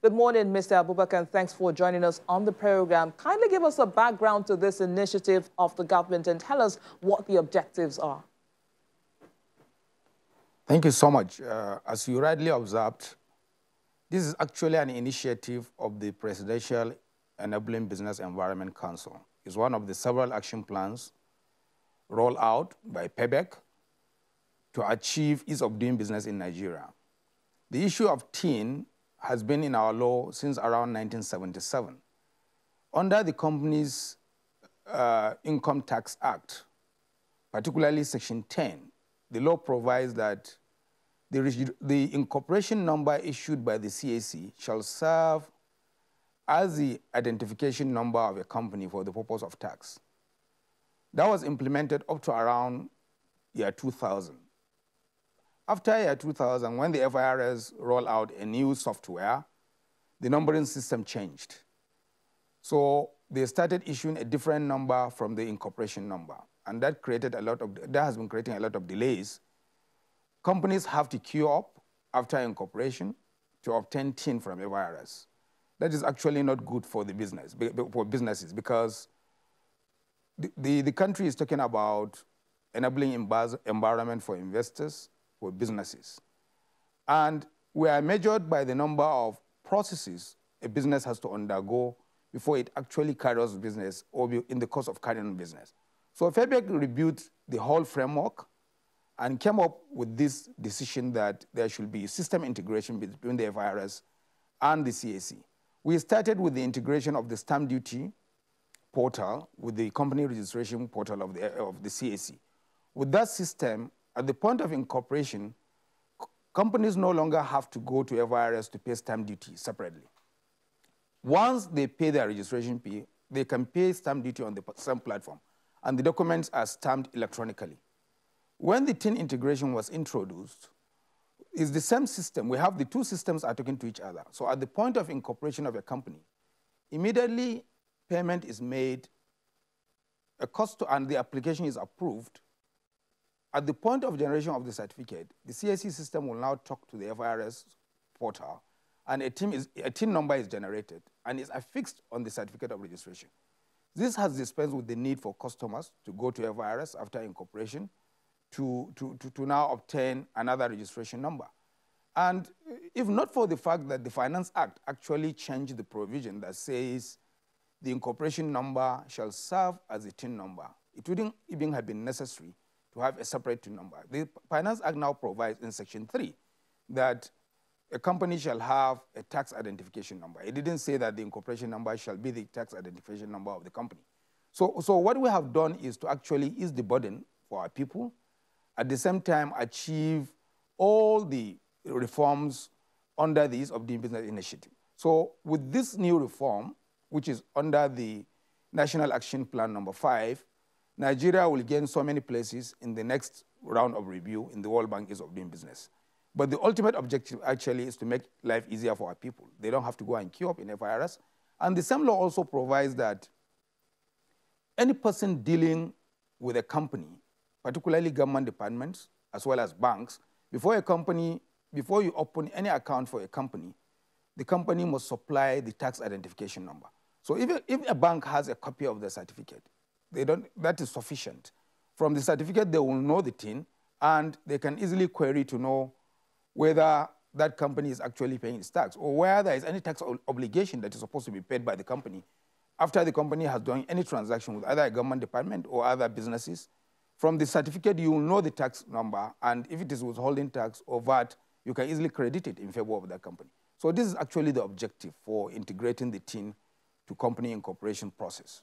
Good morning, Mr. Abubakar, and thanks for joining us on the program. Kindly give us a background to this initiative of the government and tell us what the objectives are. Thank you so much. As you rightly observed, this is actually an initiative of the Presidential Enabling Business Environment Council. It's one of the several action plans rolled out by PEBEC to achieve ease of doing business in Nigeria. The issue of TIN has been in our law since around 1977. Under the Companies Income Tax Act, particularly Section 10, the law provides that the incorporation number issued by the CAC shall serve as the identification number of a company for the purpose of tax. That was implemented up to around year 2000. After year 2000, when the FIRS rolled out a new software, the numbering system changed. So they started issuing a different number from the incorporation number, and that has been creating a lot of delays. Companies have to queue up after incorporation to obtain TIN from FIRS. That is actually not good for the businesses, because the country is talking about enabling environment for investors, for businesses. And we are measured by the number of processes a business has to undergo before it actually carries business or in the course of carrying on business. So FEBEC reviewed the whole framework and came up with this decision that there should be system integration between the FIRS and the CAC. We started with the integration of the stamp duty portal with the company registration portal of the CAC. With that system, at the point of incorporation, companies no longer have to go to FIRS to pay stamp duty separately. Once they pay their registration fee, they can pay stamp duty on the same platform, and the documents are stamped electronically. When the TIN integration was introduced, it's the same system. We have the two systems are talking to each other. So at the point of incorporation of a company, immediately payment is made, and the application is approved. At the point of generation of the certificate, the CAC system will now talk to the FIRS portal, and a TIN number is generated and is affixed on the certificate of registration. This has dispensed with the need for customers to go to FIRS after incorporation to now obtain another registration number. And if not for the fact that the Finance Act actually changed the provision that says the incorporation number shall serve as a TIN number, it wouldn't even have been necessary to have a separate TIN number. The Finance Act now provides in Section 3 that a company shall have a tax identification number. It didn't say that the incorporation number shall be the tax identification number of the company. So what we have done is to actually ease the burden for our people, at the same time achieve all the reforms under the Ease of Doing Business initiative. So with this new reform, which is under the National Action Plan number 5, Nigeria will gain so many places in the next round of review in the World Bank Ease of Doing Business. But the ultimate objective actually is to make life easier for our people. They don't have to go and queue up in FIRS. And the same law also provides that any person dealing with a company, particularly government departments, as well as banks, before you open any account for a company, the company must supply the tax identification number. So if a bank has a copy of the certificate, that is sufficient. From the certificate, they will know the TIN, and they can easily query to know whether that company is actually paying its tax, or whether there is any tax obligation that is supposed to be paid by the company after the company has done any transaction with either a government department or other businesses. From the certificate, you will know the tax number, and if it is withholding tax or VAT, you can easily credit it in favor of that company. So this is actually the objective for integrating the TIN to company incorporation process.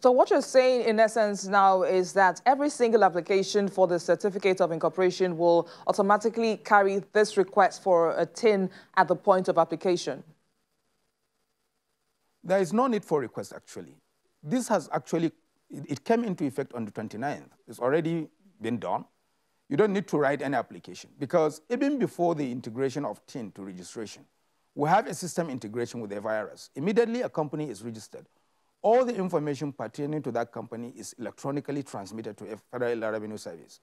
So what you're saying, in essence, now is that every single application for the certificate of incorporation will automatically carry this request for a TIN at the point of application? There is no need for request, actually. This has actually, it came into effect on the 29th. It's already been done. You don't need to write any application, because even before the integration of TIN to registration, we have a system integration with the FIRS. Immediately a company is registered, all the information pertaining to that company is electronically transmitted to a Federal Revenue Service.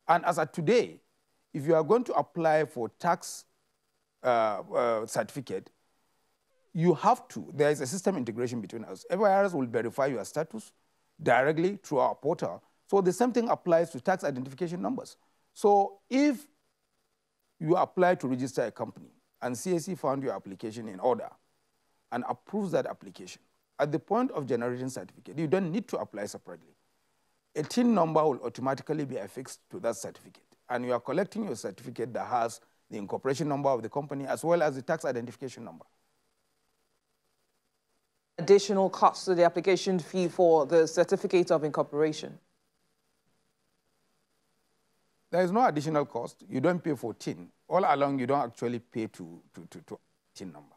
And as of today, if you are going to apply for tax certificate, you have to, there is a system integration between us. FIRS will verify your status directly through our portal. So the same thing applies to tax identification numbers. So if you apply to register a company and CAC found your application in order and approves that application, at the point of generating certificate, you don't need to apply separately. A TIN number will automatically be affixed to that certificate. And you are collecting your certificate that has the incorporation number of the company as well as the tax identification number. Additional costs to the application fee for the certificate of incorporation? There is no additional cost. You don't pay for TIN. All along, you don't actually pay to TIN number.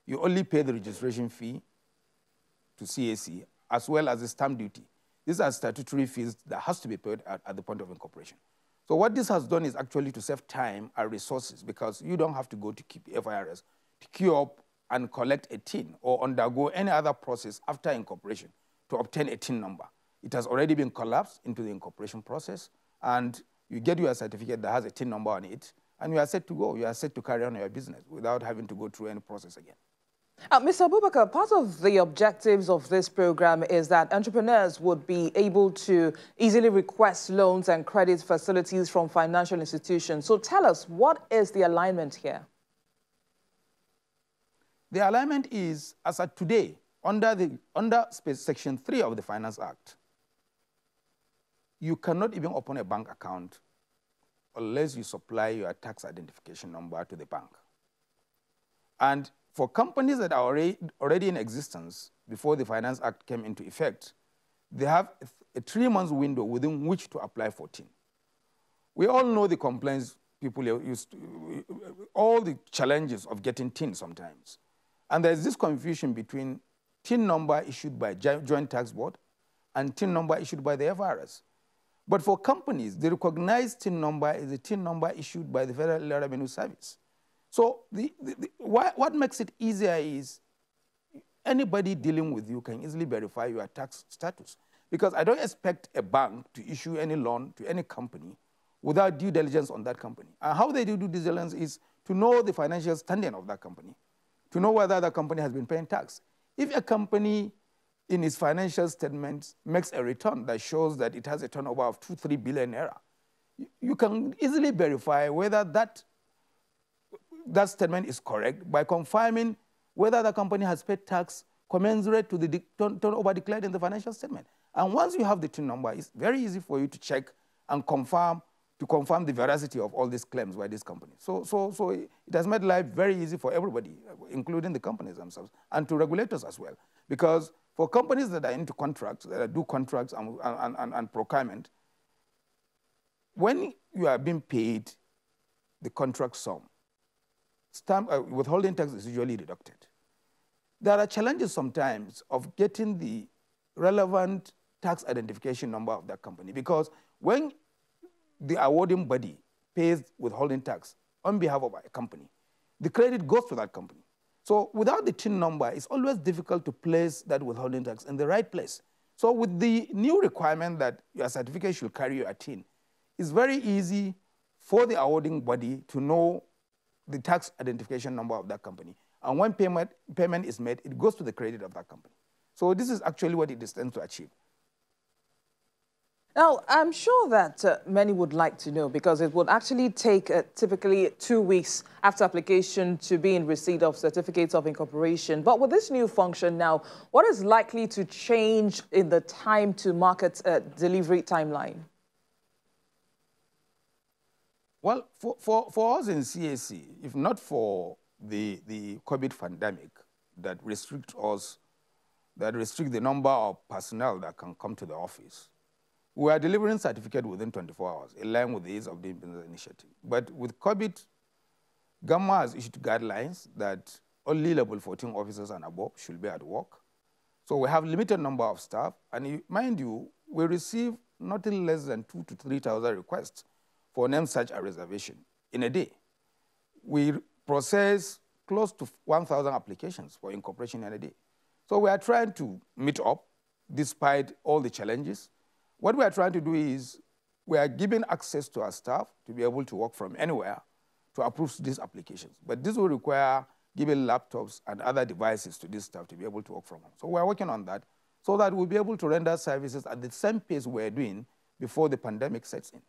You only pay the registration fee to CAC as well as the stamp duty. These are statutory fees that has to be paid at the point of incorporation. So what this has done is actually to save time and resources because you don't have to go to FIRS to queue up and collect a TIN or undergo any other process after incorporation to obtain a TIN number. It has already been collapsed into the incorporation process, and you get your certificate that has a TIN number on it, and you are set to go. You are set to carry on your business without having to go through any process again. Mr. Abubakar, part of the objectives of this program is that entrepreneurs would be able to easily request loans and credit facilities from financial institutions. So tell us, what is the alignment here? The alignment is, as of today, under Section 3 of the Finance Act, you cannot even open a bank account unless you supply your tax identification number to the bank. And for companies that are already in existence before the Finance Act came into effect, they have a 3-month window within which to apply for TIN. We all know the complaints people used to, all the challenges of getting TIN sometimes. And there's this confusion between TIN number issued by Joint Tax Board and TIN number issued by the FIRS. But for companies, the recognized TIN number is a TIN number issued by the Federal Revenue Service. So what makes it easier is anybody dealing with you can easily verify your tax status. Because I don't expect a bank to issue any loan to any company without due diligence on that company. And how they do due diligence is to know the financial standing of that company, to know whether the company has been paying tax. If a company in its financial statements makes a return that shows that it has a turnover of 2-3 billion naira, you can easily verify whether that statement is correct by confirming whether the company has paid tax commensurate to the turnover declared in the financial statement. And once you have the TIN number, it's very easy for you to check and confirm the veracity of all these claims by this company. So it has made life very easy for everybody, including the companies themselves, and to regulators as well. Because for companies that are into contracts, that do contracts and procurement, when you are being paid the contract sum, withholding tax is usually deducted. There are challenges sometimes of getting the relevant tax identification number of that company, because when the awarding body pays withholding tax on behalf of a company, the credit goes to that company. So without the TIN number, it's always difficult to place that withholding tax in the right place. So with the new requirement that your certificate should carry your TIN, it's very easy for the awarding body to know the tax identification number of that company. And when payment is made, it goes to the credit of that company. So this is actually what it is tends to achieve. Now, I'm sure that many would like to know, because it would actually take typically 2 weeks after application to be in receipt of certificates of incorporation. But with this new function now, what is likely to change in the time to market delivery timeline? Well, for us in CAC, if not for the COVID pandemic that restricts us, that restricts the number of personnel that can come to the office, we are delivering certificate within 24 hours, in line with the ease of doing business initiative. But with COVID, government has issued guidelines that only level 14 officers and above should be at work. So we have limited number of staff, and mind you, we receive nothing less than 2,000 to 3,000 requests for name search and reservation in a day. We process close to 1,000 applications for incorporation in a day. So we are trying to meet up despite all the challenges. What we are trying to do is we are giving access to our staff to be able to work from anywhere to approve these applications. But this will require giving laptops and other devices to this staff to be able to work from home. So we're working on that so that we'll be able to render services at the same pace we're doing before the pandemic sets in.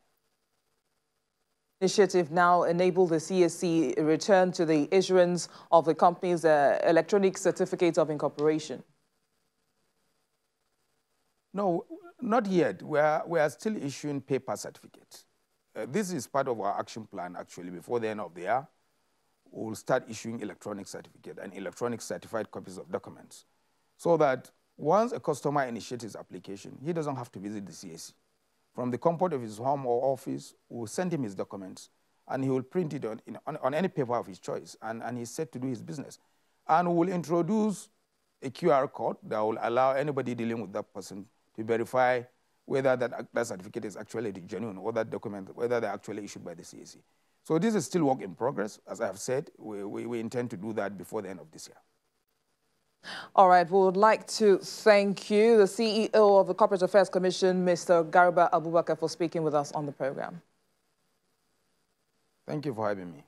Initiative now enable the CAC return to the issuance of the company's electronic certificates of incorporation? No, not yet. We are still issuing paper certificates. This is part of our action plan, actually. Before the end of the year, we'll start issuing electronic certificate and electronic certified copies of documents, so that once a customer initiates his application, he doesn't have to visit the CAC. From the comfort of his home or office, we'll send him his documents, and he will print it on any paper of his choice, and he's set to do his business. And we'll introduce a QR code that will allow anybody dealing with that person to verify whether that certificate is actually genuine, or that document, whether they're actually issued by the CAC. So this is still work in progress. As I have said, we intend to do that before the end of this year. All right, we would like to thank you, the CEO of the Corporate Affairs Commission, Mr. Garba Abubakar, for speaking with us on the program. Thank you for having me.